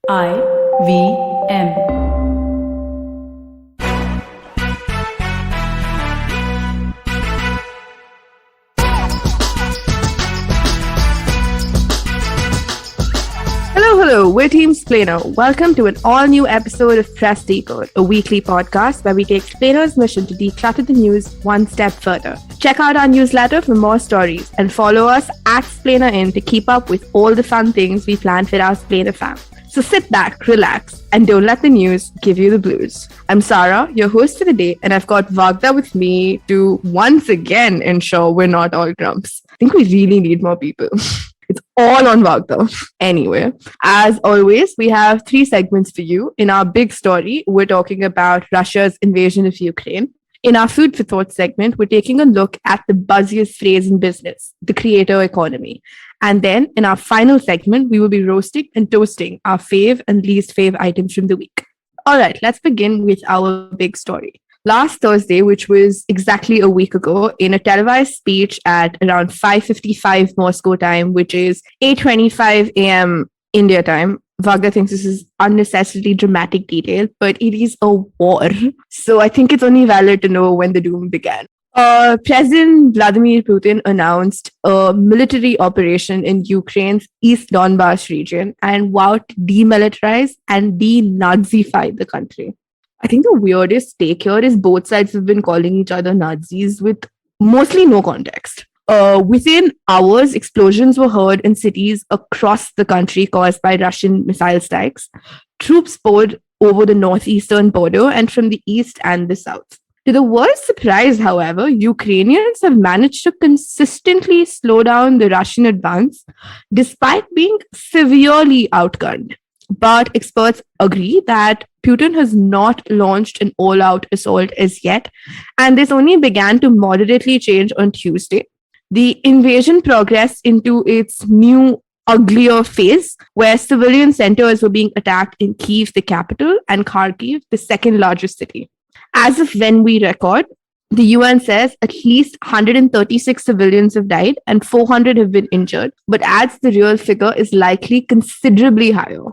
IVM. Hello, we're Team Explainer. Welcome to an all-new episode of Press Decode, a weekly podcast where we take Explainer's mission to declutter the news one step further. Check out our newsletter for more stories and follow us at ExplainerIn to keep up with all the fun things we plan for our Explainer fam. So sit back, relax, and don't let the news give you the blues. I'm Sara, your host for the day, and I've got Vagda with me to once again ensure we're not all grumps. I think we really need more people. It's all on Vagda. Anyway, as always, we have 3 segments for you. In our big story, we're talking about Russia's invasion of Ukraine. In our Food for Thought segment, we're taking a look at the buzziest phrase in business, the creator economy. And then in our final segment, we will be roasting and toasting our fave and least fave items from the week. All right, let's begin with our big story. Last Thursday, which was exactly a week ago, in a televised speech at around 5:55 Moscow time, which is 8:25 a.m. India time, Vagda thinks this is unnecessarily dramatic detail, but it is a war. So I think it's only valid to know when the doom began. President Vladimir Putin announced a military operation in Ukraine's East Donbass region and vowed to demilitarize and denazify the country. I think the weirdest take here is both sides have been calling each other Nazis with mostly no context. Within hours, explosions were heard in cities across the country caused by Russian missile strikes. Troops poured over the northeastern border and from the east and the south. To the world's surprise, however, Ukrainians have managed to consistently slow down the Russian advance despite being severely outgunned. But experts agree that Putin has not launched an all-out assault as yet, and this only began to moderately change on Tuesday. The invasion progressed into its new, uglier phase, where civilian centers were being attacked in Kyiv, the capital, and Kharkiv, the second largest city. As of when we record, the UN says at least 136 civilians have died and 400 have been injured, but adds the real figure is likely considerably higher.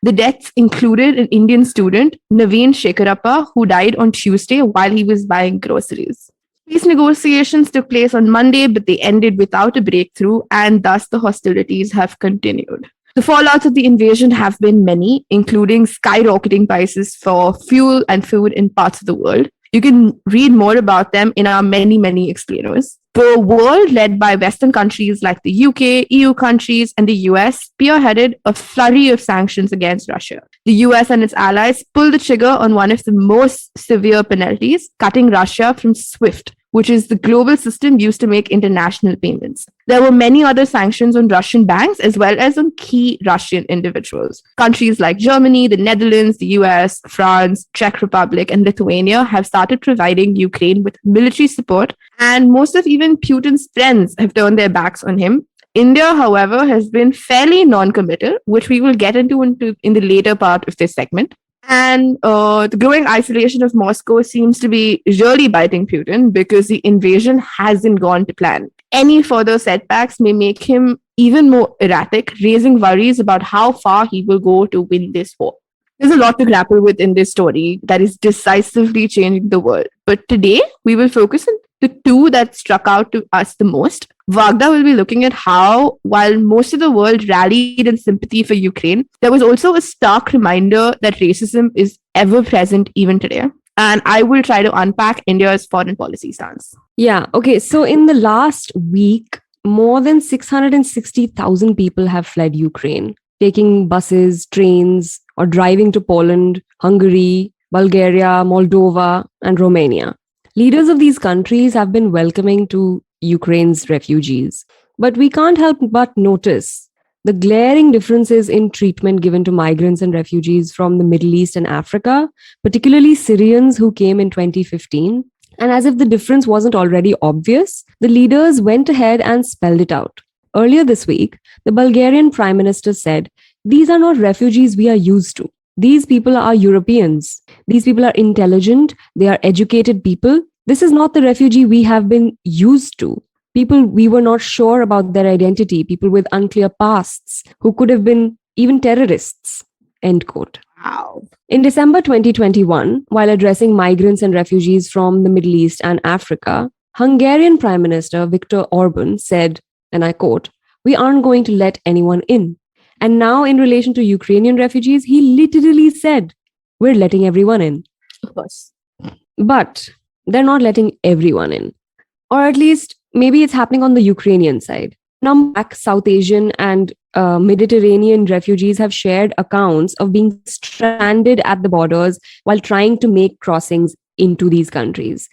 The deaths included an Indian student, Naveen Shekharappa, who died on Tuesday while he was buying groceries. Peace negotiations took place on Monday, but they ended without a breakthrough, and thus the hostilities have continued. The fallouts of the invasion have been many, including skyrocketing prices for fuel and food in parts of the world. You can read more about them in our many explainers. The world, led by Western countries like the UK, EU countries, and the US, spearheaded a flurry of sanctions against Russia. The US and its allies pulled the trigger on one of the most severe penalties, cutting Russia from SWIFT, which is the global system used to make international payments. There were many other sanctions on Russian banks as well as on key Russian individuals. Countries like Germany, the Netherlands, the US, France, Czech Republic, and Lithuania have started providing Ukraine with military support, and most of even Putin's friends have turned their backs on him. India, however, has been fairly non-committal, which we will get into in the later part of this segment. And the growing isolation of Moscow seems to be really biting Putin because the invasion hasn't gone to plan. Any further setbacks may make him even more erratic, raising worries about how far he will go to win this war. There's a lot to grapple with in this story that is decisively changing the world. But today, we will focus on the 2 that struck out to us the most. Vagda will be looking at how, while most of the world rallied in sympathy for Ukraine, there was also a stark reminder that racism is ever present even today. And I will try to unpack India's foreign policy stance. Yeah, okay. So in the last week, more than 660,000 people have fled Ukraine, taking buses, trains, or driving to Poland, Hungary, Bulgaria, Moldova, and Romania. Leaders of these countries have been welcoming to Ukraine's refugees. But we can't help but notice the glaring differences in treatment given to migrants and refugees from the Middle East and Africa, particularly Syrians who came in 2015. And as if the difference wasn't already obvious, the leaders went ahead and spelled it out. Earlier this week, the Bulgarian Prime Minister said, "These are not refugees we are used to. These people are Europeans. These people are intelligent. They are educated people. This is not the refugee we have been used to. People we were not sure about their identity, people with unclear pasts, who could have been even terrorists." End quote. Wow. In December 2021, while addressing migrants and refugees from the Middle East and Africa, Hungarian Prime Minister Viktor Orban said, and I quote, "We aren't going to let anyone in." And now, in relation to Ukrainian refugees, he literally said, "We're letting everyone in." Of course. But they're not letting everyone in. Or at least, maybe it's happening on the Ukrainian side. Back, South Asian and Mediterranean refugees have shared accounts of being stranded at the borders while trying to make crossings into these countries.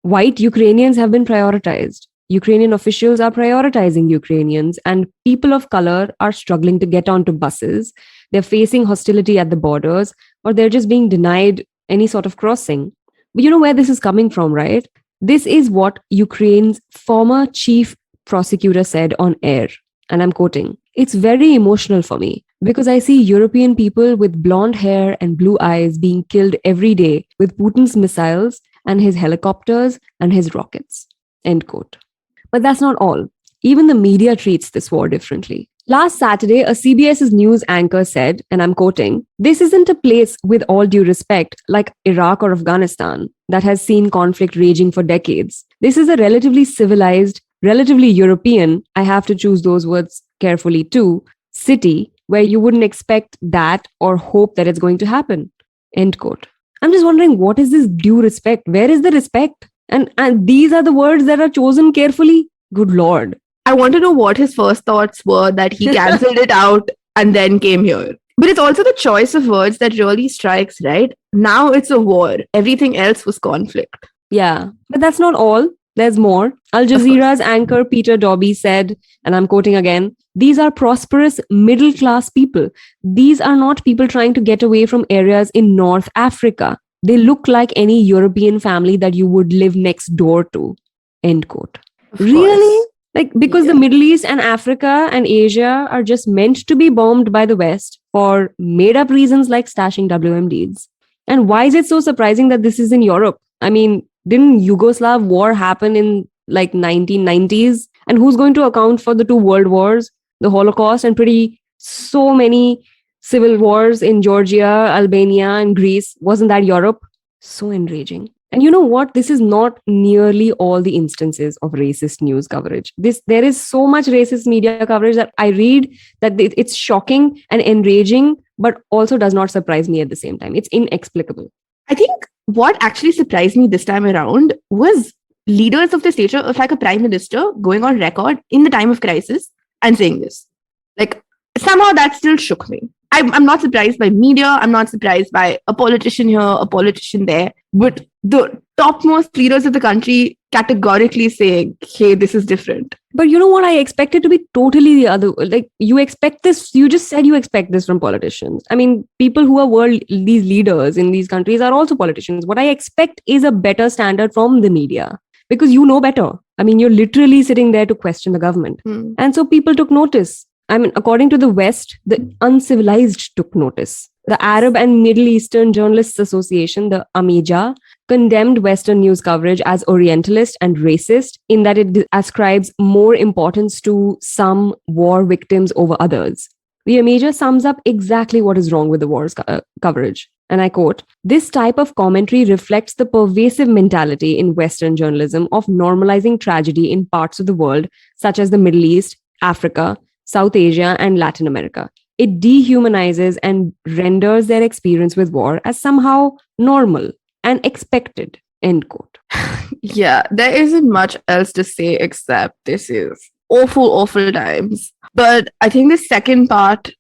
White Ukrainians have been prioritized. Ukrainian officials are prioritizing Ukrainians, and people of color are struggling to get onto buses. They're facing hostility at the borders, or they're just being denied any sort of crossing. But you know where this is coming from, right? This is what Ukraine's former chief prosecutor said on air, and I'm quoting, "It's very emotional for me because I see European people with blonde hair and blue eyes being killed every day with Putin's missiles and his helicopters and his rockets." End quote. But that's not all. Even the media treats this war differently. Last Saturday, a CBS's news anchor said, and I'm quoting, "This isn't a place, with all due respect, like Iraq or Afghanistan that has seen conflict raging for decades. This is a relatively civilized, relatively European, I have to choose those words carefully too, city where you wouldn't expect that or hope that it's going to happen." End quote. I'm just wondering, what is this due respect? Where is the respect? And these are the words that are chosen carefully? Good Lord. I want to know what his first thoughts were that he cancelled it out and then came here. But it's also the choice of words that really strikes, right? Now it's a war. Everything else was conflict. Yeah, but that's not all. There's more. Al Jazeera's anchor Peter Dobby said, and I'm quoting again, "These are prosperous middle-class people. These are not people trying to get away from areas in North Africa. They look like any European family that you would live next door to." End quote. Really? Like, because the Middle East and Africa and Asia are just meant to be bombed by the West for made-up reasons like stashing WMDs. And why is it so surprising that this is in Europe? I mean, didn't Yugoslav war happen in like 1990s? And who's going to account for the two world wars, the Holocaust, and so many civil wars in Georgia, Albania, and Greece? Wasn't that Europe? So enraging. And you know what? This is not nearly all the instances of racist news coverage. There is so much racist media coverage that I read that it's shocking and enraging, but also does not surprise me at the same time. It's inexplicable. I think what actually surprised me this time around was leaders of the stature of like a prime minister going on record in the time of crisis and saying this. Like, somehow that still shook me. I'm not surprised by media. I'm not surprised by a politician here, a politician there. But the topmost leaders of the country categorically saying, hey, this is different. But you know what? I expect it to be totally the other. Like, you expect this. You just said you expect this from politicians. I mean, people who are these leaders in these countries are also politicians. What I expect is a better standard from the media because you know better. I mean, you're literally sitting there to question the government. And so people took notice. I mean, according to the West, the uncivilized took notice. The Arab and Middle Eastern Journalists Association, the AMIJA, condemned Western news coverage as Orientalist and racist in that it ascribes more importance to some war victims over others. The AMIJA sums up exactly what is wrong with the war's coverage. And I quote, "This type of commentary reflects the pervasive mentality in Western journalism of normalizing tragedy in parts of the world, such as the Middle East, Africa, South Asia, and Latin America. It dehumanizes and renders their experience with war as somehow normal and expected." End quote. Yeah, there isn't much else to say except this is awful times. But I think the second part,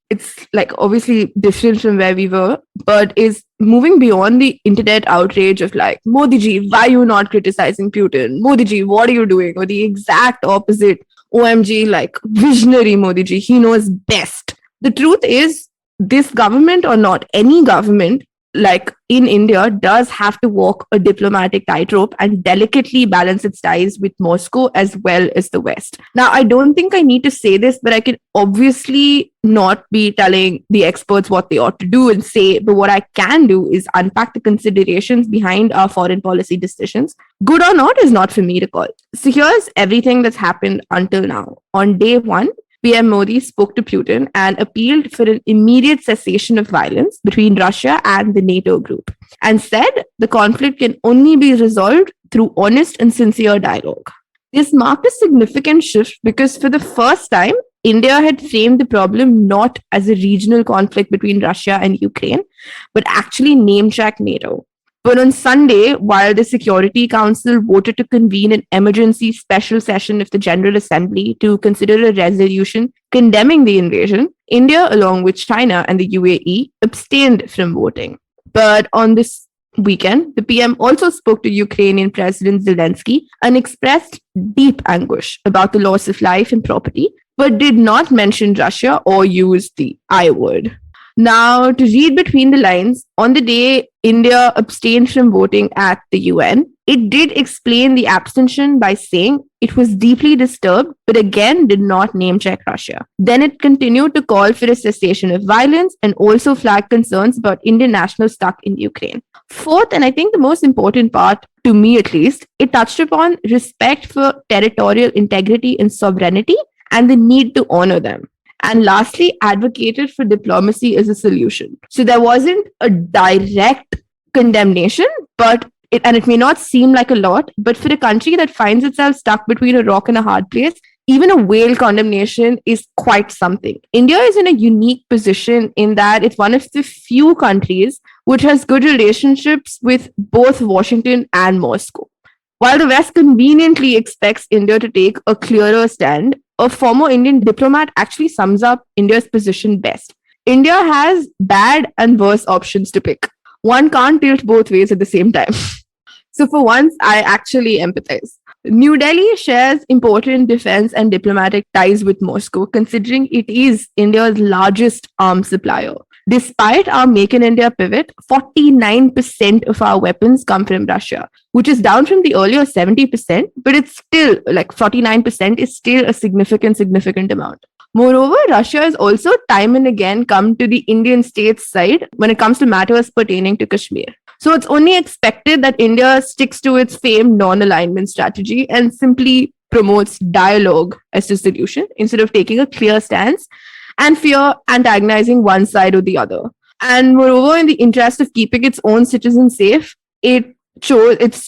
it's like obviously different from where we were, but is moving beyond the internet outrage of like, Modi ji, why are you not criticizing Putin? Modi ji, what are you doing? Or the exact opposite. OMG, like visionary Modi ji, he knows best. The truth is, this government or not, any government, like in India, does have to walk a diplomatic tightrope and delicately balance its ties with Moscow as well as the West. Now, I don't think I need to say this, but I can obviously not be telling the experts what they ought to do and say, but what I can do is unpack the considerations behind our foreign policy decisions. Good or not is not for me to call. So here's everything that's happened until now. On day one, PM Modi spoke to Putin and appealed for an immediate cessation of violence between Russia and the NATO group, and said the conflict can only be resolved through honest and sincere dialogue. This marked a significant shift because for the first time, India had framed the problem not as a regional conflict between Russia and Ukraine, but actually name-checked NATO. But on Sunday, while the Security Council voted to convene an emergency special session of the General Assembly to consider a resolution condemning the invasion, India, along with China and the UAE, abstained from voting. But on this weekend, the PM also spoke to Ukrainian President Zelensky and expressed deep anguish about the loss of life and property, but did not mention Russia or use the I word. Now, to read between the lines, on the day India abstained from voting at the UN, it did explain the abstention by saying it was deeply disturbed, but again did not name check Russia. Then it continued to call for a cessation of violence and also flagged concerns about Indian nationals stuck in Ukraine. Fourth, and I think the most important part, to me at least, it touched upon respect for territorial integrity and sovereignty and the need to honor them. And lastly, advocated for diplomacy as a solution. So there wasn't a direct condemnation, but it may not seem like a lot, but for a country that finds itself stuck between a rock and a hard place, even a veiled condemnation is quite something. India is in a unique position in that it's one of the few countries which has good relationships with both Washington and Moscow. While the West conveniently expects India to take a clearer stand, a former Indian diplomat actually sums up India's position best. India has bad and worse options to pick. One can't tilt both ways at the same time. So for once, I actually empathize. New Delhi shares important defense and diplomatic ties with Moscow, considering it is India's largest arms supplier. Despite our Make in India pivot, 49% of our weapons come from Russia, which is down from the earlier 70%, but it's still like 49% is still a significant amount. Moreover, Russia has also time and again come to the Indian state's side when it comes to matters pertaining to Kashmir. So it's only expected that India sticks to its famed non-alignment strategy and simply promotes dialogue as the solution instead of taking a clear stance and fear antagonizing one side or the other. And moreover, in the interest of keeping its own citizens safe, it's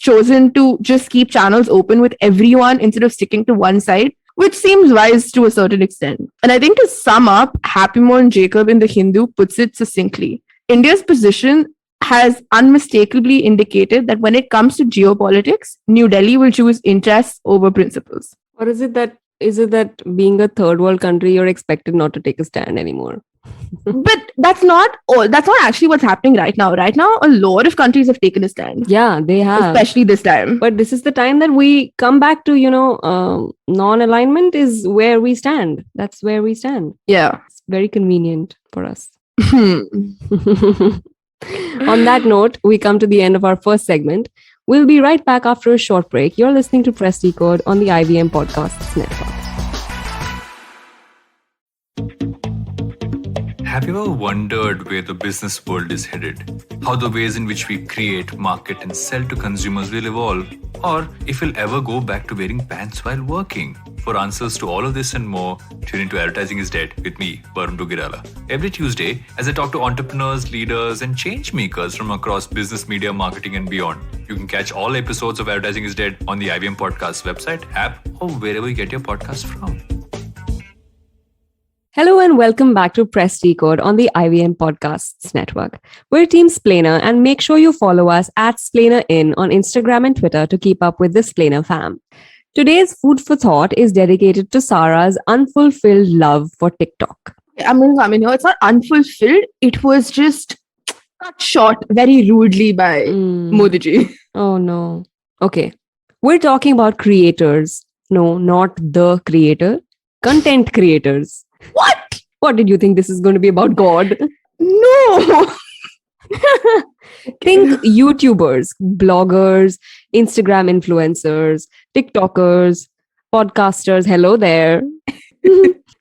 chosen to just keep channels open with everyone instead of sticking to one side, which seems wise to a certain extent. And I think to sum up, Happy Mohan Jacob in The Hindu puts it succinctly. India's position has unmistakably indicated that when it comes to geopolitics, New Delhi will choose interests over principles. Or is it that being a third world country, you're expected not to take a stand anymore? But that's not actually what's happening right now. Right now, a lot of countries have taken a stand. Yeah, they have. Especially this time. But this is the time that we come back to, non-alignment is where we stand. That's where we stand. Yeah. It's very convenient for us. On that note, we come to the end of our first segment. We'll be right back after a short break. You're listening to Press Decode on the IVM Podcasts Network. Have you ever wondered where the business world is headed? How the ways in which we create, market, and sell to consumers will evolve? Or if we'll ever go back to wearing pants while working? For answers to all of this and more, tune into Advertising is Dead with me, Varun Dugirala. Every Tuesday, as I talk to entrepreneurs, leaders, and change makers from across business, media, marketing, and beyond. You can catch all episodes of Advertising is Dead on the IVM Podcast website, app, or wherever you get your podcast from. Hello and welcome back to Press Decode on the IVM Podcasts Network. We're Team Splainer and make sure you follow us at SplainerIn on Instagram and Twitter to keep up with the Splainer fam. Today's food for thought is dedicated to Sara's unfulfilled love for TikTok. I'm going to come in here. It's not unfulfilled. It was just cut short very rudely by Modi ji. Oh no. Okay. We're talking about creators. No, not the creator. Content creators. What? What did you think this is going to be about, God? No. Think YouTubers, bloggers, Instagram influencers, TikTokers, podcasters. Hello there.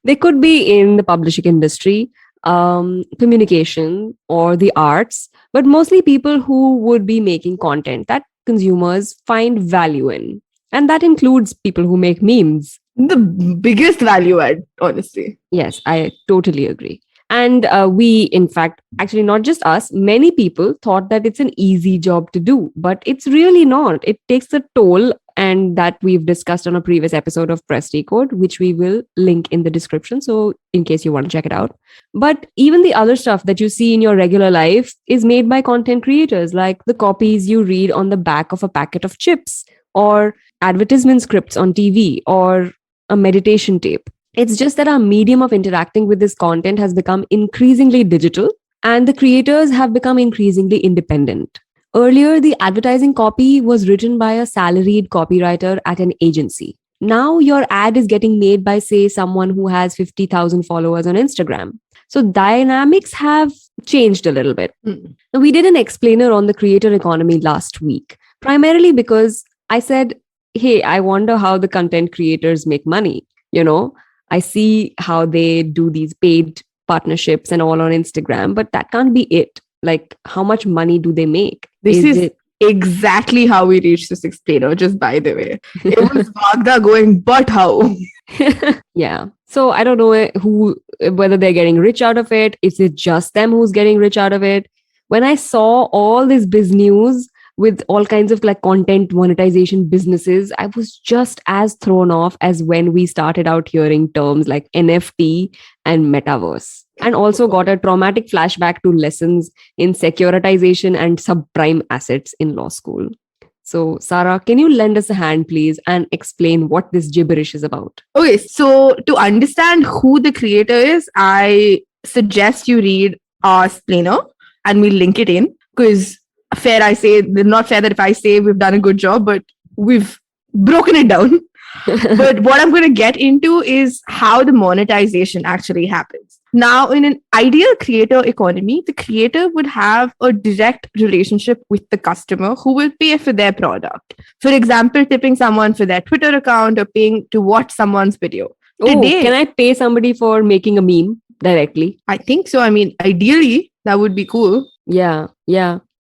They could be in the publishing industry, communication, or the arts, but mostly people who would be making content that consumers find value in. And that includes people who make memes. the biggest value add, honestly. Yes, I totally agree. And we, in fact, actually, not just us, many people thought that it's an easy job to do, but it's really not. It takes a toll, and that we've discussed on a previous episode of Press Decode, which we will link in the description. So, in case you want to check it out. But even the other stuff that you see in your regular life is made by content creators, like the copies you read on the back of a packet of chips, or advertisement scripts on TV, or a meditation tape. It's just that our medium of interacting with this content has become increasingly digital, and the creators have become increasingly independent. Earlier, the advertising copy was written by a salaried copywriter at an agency. Now, your ad is getting made by, say, someone who has 50,000 followers on Instagram. So, dynamics have changed a little bit. Now, we did an explainer on the creator economy last week, primarily because I said, hey, I wonder how the content creators make money. I see how they do these paid partnerships and all on Instagram, but that can't be it. Like, how much money do they make? This is exactly how we reached this explainer, just by the way. It was Vagda going, but how? Yeah. So I don't know whether they're getting rich out of it. Is it just them who's getting rich out of it? When I saw all this biz news with all kinds of like content monetization businesses, I was just as thrown off as when we started out hearing terms like NFT and metaverse, and also got a traumatic flashback to lessons in securitization and subprime assets in law school. So, Sara, can you lend us a hand, please, and explain what this gibberish is about? Okay, so to understand who the creator is, I suggest you read our explainer, and we'll link it in, because not fair that if I say we've done a good job, but we've broken it down. But what I'm going to get into is how the monetization actually happens. Now, in an ideal creator economy, the creator would have a direct relationship with the customer who will pay for their product. For example, tipping someone for their Twitter account or paying to watch someone's video. Today, can I pay somebody for making a meme directly? I think so. I mean, ideally, that would be cool. Yeah.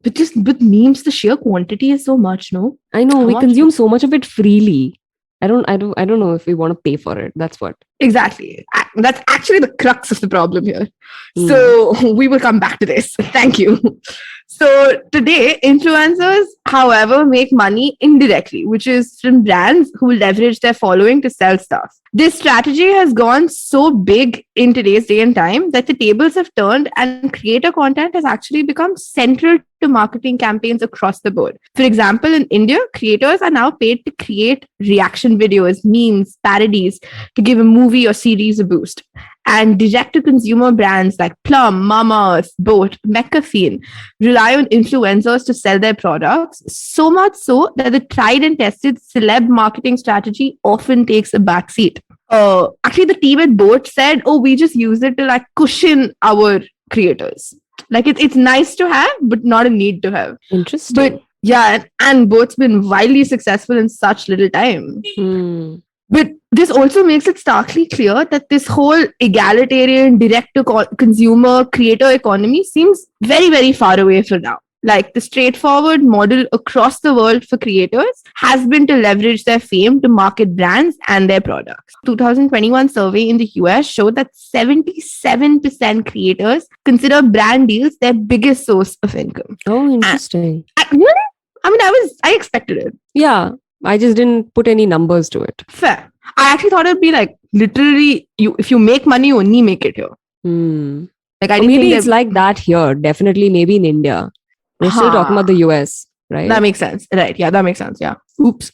But just with memes, the sheer quantity is so much, no? I know, we consume so much of it freely. I don't know if we want to pay for it. That's what. Exactly. That's actually the crux of the problem here. So we will come back to this. Thank you. So today, influencers, however, make money indirectly, which is from brands who leverage their following to sell stuff. This strategy has gone so big in today's day and time that the tables have turned, and creator content has actually become central to marketing campaigns across the board. For example, in India, creators are now paid to create reaction videos, memes, parodies to give a movie or series a boost. And direct-to-consumer brands like Plum, Mama's, Boat, McAfee rely on influencers to sell their products, so much so that the tried and tested celeb marketing strategy often takes a backseat. Actually, the team at Boat said, we just use it to like cushion our creators. Like it's nice to have, but not a need to have. Interesting. But yeah, and Boat's been wildly successful in such little time. But this also makes it starkly clear that this whole egalitarian, direct-to-consumer creator economy seems very, very far away from now. Like the straightforward model across the world for creators has been to leverage their fame to market brands and their products. 2021 survey in the US showed that 77% creators consider brand deals their biggest source of income. Oh, interesting. I expected it. Yeah. I just didn't put any numbers to it. Fair. I actually thought it'd be like literally, if you make money, you only make it here. Like I didn't maybe it's like that here. Definitely, maybe in India. We're still talking about the US, right? That makes sense. Right. Yeah, that makes sense. Yeah. Oops.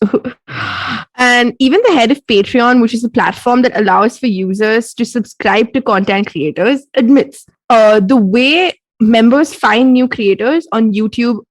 And even the head of Patreon, which is a platform that allows for users to subscribe to content creators, admits the way members find new creators on YouTube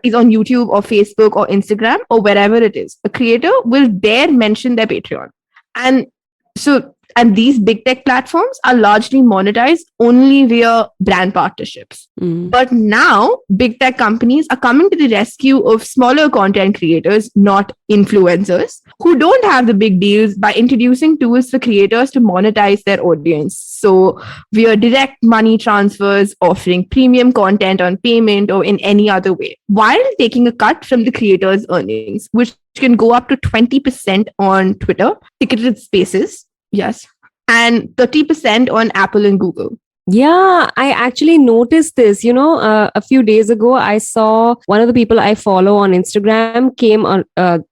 is on YouTube or Facebook or Instagram or wherever it is. A creator will dare mention their Patreon. And so And these big tech platforms are largely monetized only via brand partnerships. But now, big tech companies are coming to the rescue of smaller content creators, not influencers, who don't have the big deals by introducing tools for creators to monetize their audience. So, via direct money transfers, offering premium content on payment or in any other way, while taking a cut from the creator's earnings, which can go up to 20% on Twitter, ticketed spaces, yes, and 30% on Apple and Google. Yeah, I actually noticed this. A few days ago, I saw one of the people I follow on Instagram came on,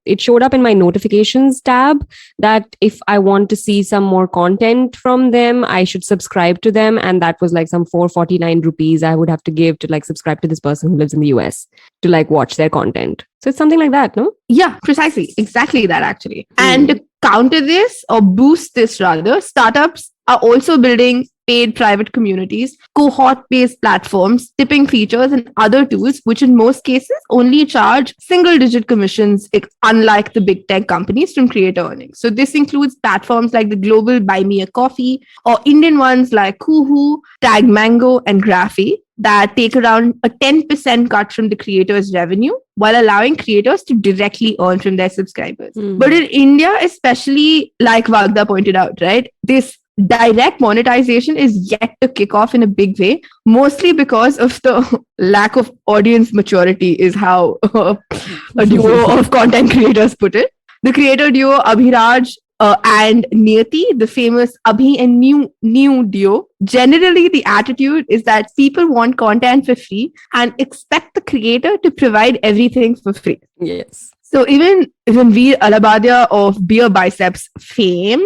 it showed up in my notifications tab that if I want to see some more content from them, I should subscribe to them. And that was like some 449 rupees I would have to give to like subscribe to this person who lives in the US to like watch their content. So it's something like that, no? Yeah, precisely. Exactly that, actually. And to counter this or boost this rather, startups are also building paid private communities, cohort-based platforms, tipping features, and other tools, which in most cases only charge single-digit commissions, unlike the big tech companies from creator earnings. So this includes platforms like the global Buy Me a Coffee or Indian ones like Kuhu, Tag Mango, and Graphy that take around a 10% cut from the creator's revenue while allowing creators to directly earn from their subscribers. But in India, especially like Vagda pointed out, right, this direct monetization is yet to kick off in a big way, mostly because of the lack of audience maturity, is how a duo of content creators put it. The creator duo Abhiraj and Niyati, the famous Abhi and New duo, generally the attitude is that people want content for free and expect the creator to provide everything for free. Yes. So even Ranveer Alabadia of Beer Biceps fame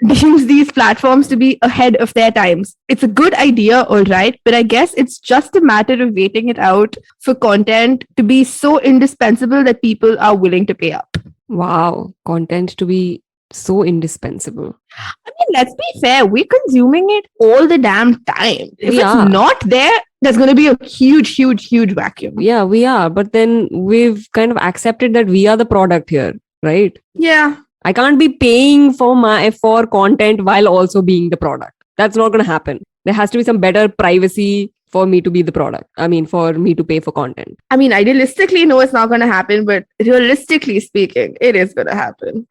deems these platforms to be ahead of their times. It's a good idea, all right, but I guess it's just a matter of waiting it out for content to be so indispensable that people are willing to pay up. Wow, content to be so indispensable. I mean, let's be fair, we're consuming it all the damn time. If it's not there, there's going to be a huge vacuum. Yeah, we are. But then we've kind of accepted that we are the product here, right? Yeah. I can't be paying for content while also being the product. That's not going to happen. There has to be some better privacy for me to be the product. I mean, for me to pay for content. I mean, idealistically, no, it's not going to happen. But realistically speaking, it is going to happen.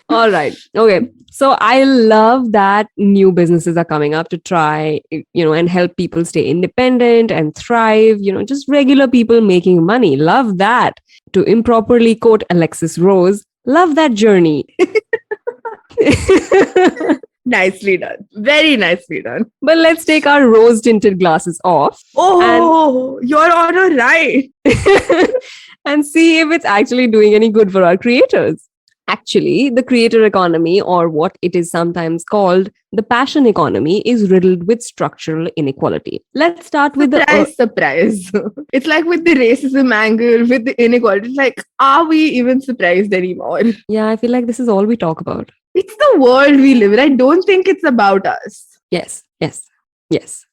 All right. Okay. So I love that new businesses are coming up to try, and help people stay independent and thrive, just regular people making money. Love that. To improperly quote Alexis Rose, love that journey. Nicely done. Very nicely done. But let's take our rose-tinted glasses off. Oh, you're on a right. And see if it's actually doing any good for our creators. Actually, the creator economy, or what it is sometimes called the passion economy, is riddled with structural inequality. Let's start with surprise. It's like with the racism angle, with the inequality. It's like, are we even surprised anymore? Yeah, I feel like this is all we talk about. It's the world we live in. I don't think it's about us. Yes.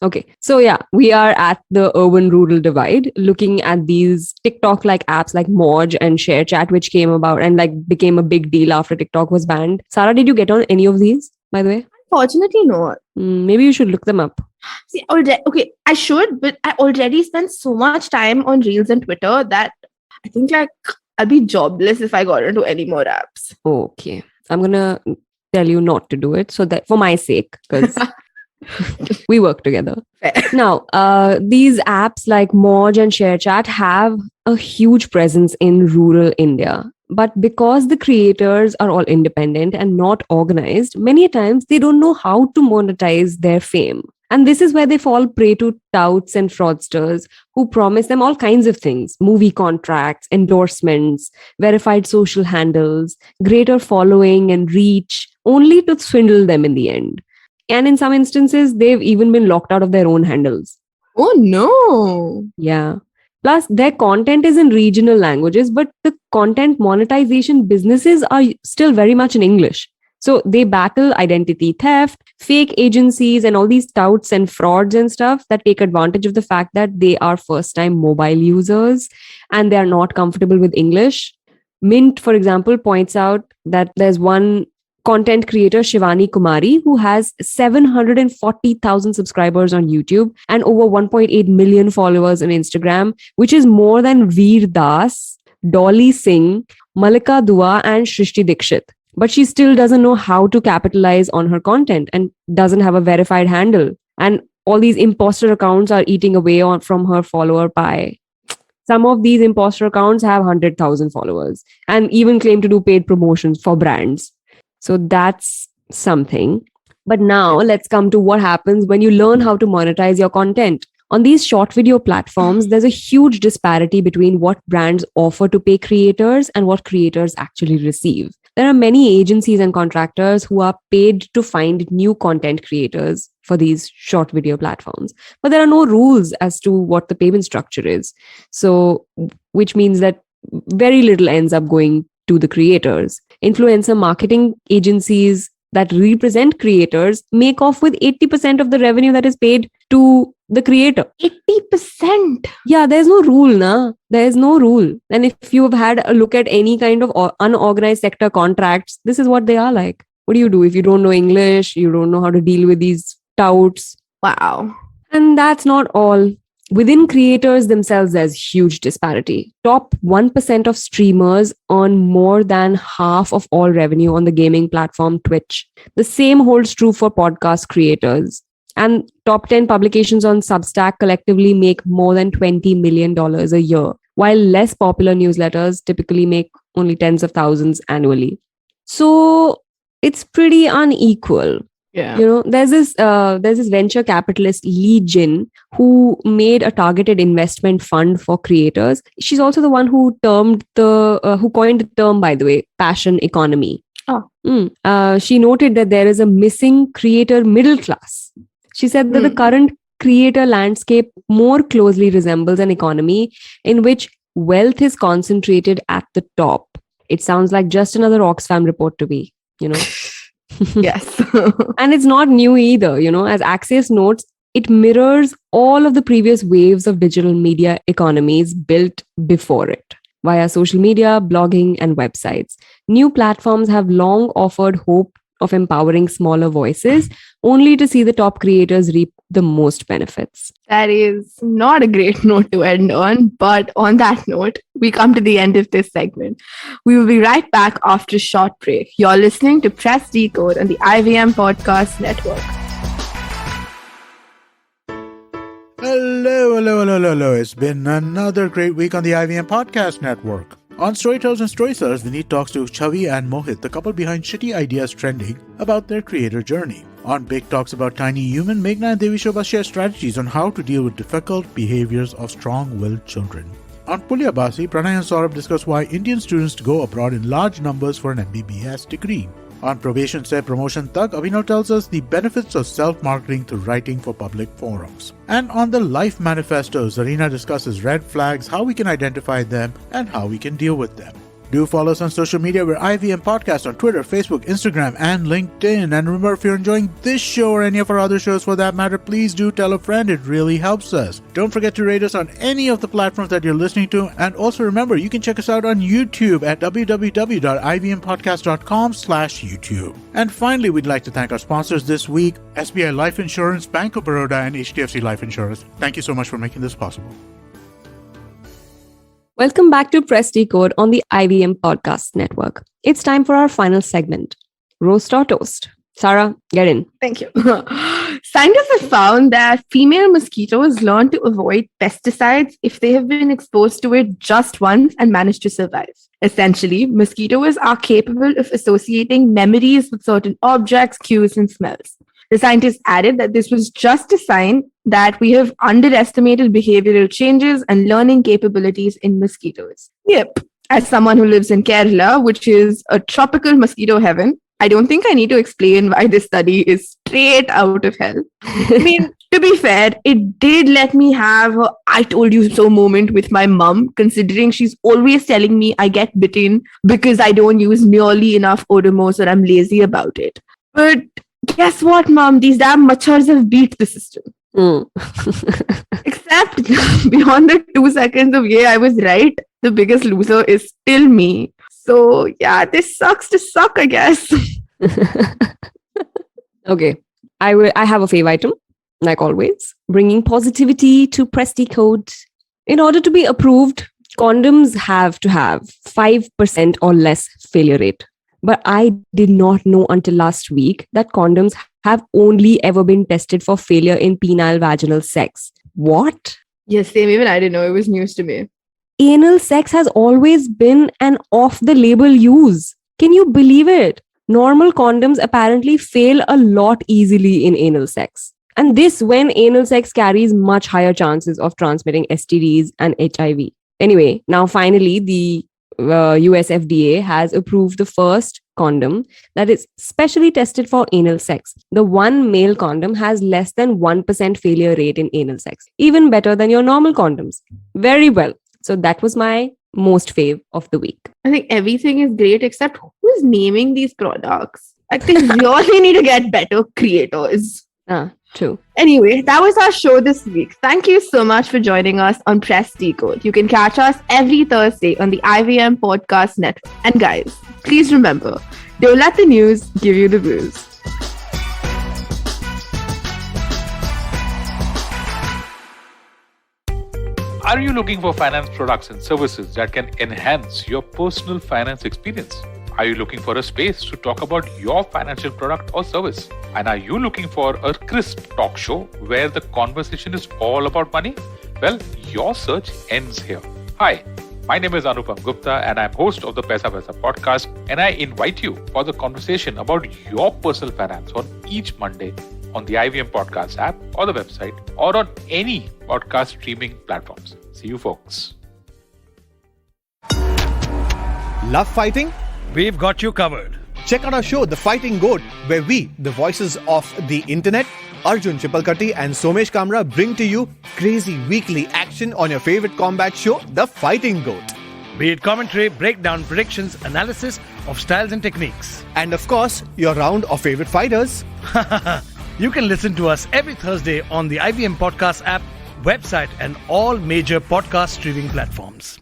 Okay. So yeah, we are at the urban-rural divide, looking at these TikTok-like apps like Moj and ShareChat, which came about and like became a big deal after TikTok was banned. Sara, did you get on any of these, by the way? Unfortunately, no. Maybe you should look them up. See, okay, I should, but I already spent so much time on Reels and Twitter that I think like I'll be jobless if I got into any more apps. Okay. I'm going to tell you not to do it so that for my sake, because we work together. Fair. Now, these apps like Moj and ShareChat have a huge presence in rural India. But because the creators are all independent and not organized, many times they don't know how to monetize their fame. And this is where they fall prey to touts and fraudsters who promise them all kinds of things: movie contracts, endorsements, verified social handles, greater following and reach, only to swindle them in the end. And in some instances, they've even been locked out of their own handles. Oh, no. Yeah. Plus, their content is in regional languages, but the content monetization businesses are still very much in English. So they battle identity theft, fake agencies, and all these touts and frauds and stuff that take advantage of the fact that they are first-time mobile users and they are not comfortable with English. Mint, for example, points out that there's one content creator Shivani Kumari, who has 740,000 subscribers on YouTube and over 1.8 million followers on Instagram, which is more than Veer Das, Dolly Singh, Malika Dua, and Shrishti Dikshit. But she still doesn't know how to capitalize on her content and doesn't have a verified handle. And all these imposter accounts are eating away from her follower pie. Some of these imposter accounts have 100,000 followers and even claim to do paid promotions for brands. So that's something. But now let's come to what happens when you learn how to monetize your content. On these short video platforms, there's a huge disparity between what brands offer to pay creators and what creators actually receive. There are many agencies and contractors who are paid to find new content creators for these short video platforms, but there are no rules as to what the payment structure is. So, which means that very little ends up going to the creators. Influencer marketing agencies that represent creators make off with 80% of the revenue that is paid to the creator. 80%? Yeah, there's no rule, na. There's no rule. And if you've had a look at any kind of unorganized sector contracts, this is what they are like. What do you do if you don't know English? You don't know how to deal with these touts. Wow. And that's not all. Within creators themselves, there's huge disparity. Top 1% of streamers earn more than half of all revenue on the gaming platform Twitch. The same holds true for podcast creators. And top 10 publications on Substack collectively make more than $20 million a year, while less popular newsletters typically make only tens of thousands annually. So it's pretty unequal. Yeah. You know, there's this venture capitalist Lee Jin who made a targeted investment fund for creators. She's also the one who coined the term, by the way, passion economy. She noted that there is a missing creator middle class. She said that the current creator landscape more closely resembles an economy in which wealth is concentrated at the top. It sounds like just another Oxfam report to me, you know. Yes. And it's not new either, you know. As Axios notes, it mirrors all of the previous waves of digital media economies built before it via social media, blogging, and websites. New platforms have long offered hope of empowering smaller voices, only to see the top creators reap the most benefits. That is not a great note to end on, but on that note, we come to the end of this segment. We will be right back after a short break. You're listening to Press Decode on the IVM Podcast Network. Hello. It's been another great week on the IVM Podcast Network. On Storytellers and Storytellers, Vineet talks to Chavi and Mohit, the couple behind Shitty Ideas Trending, about their creator journey. On Big Talks About Tiny Human, Meghna and Devi Shobha share strategies on how to deal with difficult behaviors of strong-willed children. On Pulya Basi, Pranay and Saurabh discuss why Indian students go abroad in large numbers for an MBBS degree. On Probation Se Promotion Tak, Abhinav tells us the benefits of self-marketing through writing for public forums. And on the Life Manifesto, Zarina discusses red flags, how we can identify them, and how we can deal with them. Do follow us on social media. We're IVM Podcast on Twitter, Facebook, Instagram, and LinkedIn. And remember, if you're enjoying this show or any of our other shows for that matter, please do tell a friend. It really helps us. Don't forget to rate us on any of the platforms that you're listening to. And also remember, you can check us out on YouTube at www.ivmpodcast.com/YouTube. And finally, we'd like to thank our sponsors this week, SBI Life Insurance, Bank of Baroda, and HDFC Life Insurance. Thank you so much for making this possible. Welcome back to Press Decode on the IVM Podcast Network. It's time for our final segment, Roast or Toast. Sara, get in. Thank you. Scientists have found that female mosquitoes learn to avoid pesticides if they have been exposed to it just once and manage to survive. Essentially, mosquitoes are capable of associating memories with certain objects, cues, and smells. The scientists added that this was just a sign that we have underestimated behavioral changes and learning capabilities in mosquitoes. Yep. As someone who lives in Kerala, which is a tropical mosquito heaven, I don't think I need to explain why this study is straight out of hell. I mean, to be fair, it did let me have a I told you so moment with my mum, considering she's always telling me I get bitten because I don't use nearly enough Odomos or I'm lazy about it. But guess what, Mom? These damn macchars have beat the system. Except beyond the 2 seconds of I was right, the biggest loser is still me. So yeah, this sucks to suck, I guess. Okay. I have a fave item, like always, bringing positivity to press Decode. In order to be approved, condoms have to have 5% or less failure rate. But I did not know until last week that condoms have only ever been tested for failure in penile vaginal sex. What? Yes, same. Even I didn't know. It was news to me. Anal sex has always been an off-the-label use. Can you believe it? Normal condoms apparently fail a lot easily in anal sex. And this when anal sex carries much higher chances of transmitting STDs and HIV. Anyway, now finally, the US FDA has approved the first condom that is specially tested for anal sex. The one male condom has less than 1% failure rate in anal sex, even better than your normal condoms. Very well. So that was my most fave of the week. I think everything is great except who's naming these products. I think really need to get better creators. True. Anyway, that was our show this week. Thank you so much for joining us on Press Decode. You can catch us every Thursday on the IVM Podcast Network. And guys, please remember, don't let the news give you the blues. Are you looking for finance products and services that can enhance your personal finance experience? Are you looking for a space to talk about your financial product or service? And are you looking for a crisp talk show where the conversation is all about money? Well, your search ends here. Hi, my name is Anupam Gupta and I'm host of the Paisa Paisa podcast, and I invite you for the conversation about your personal finance on each Monday on the IVM Podcast app or the website or on any podcast streaming platforms. See you folks. Love fighting? We've got you covered. Check out our show, The Fighting Goat, where we, the voices of the internet, Arjun Chipalkatti and Somesh Kamra, bring to you crazy weekly action on your favorite combat show, The Fighting Goat. Be it commentary, breakdown, predictions, analysis of styles and techniques. And of course, your round of favorite fighters. You can listen to us every Thursday on the IVM Podcast app, website, and all major podcast streaming platforms.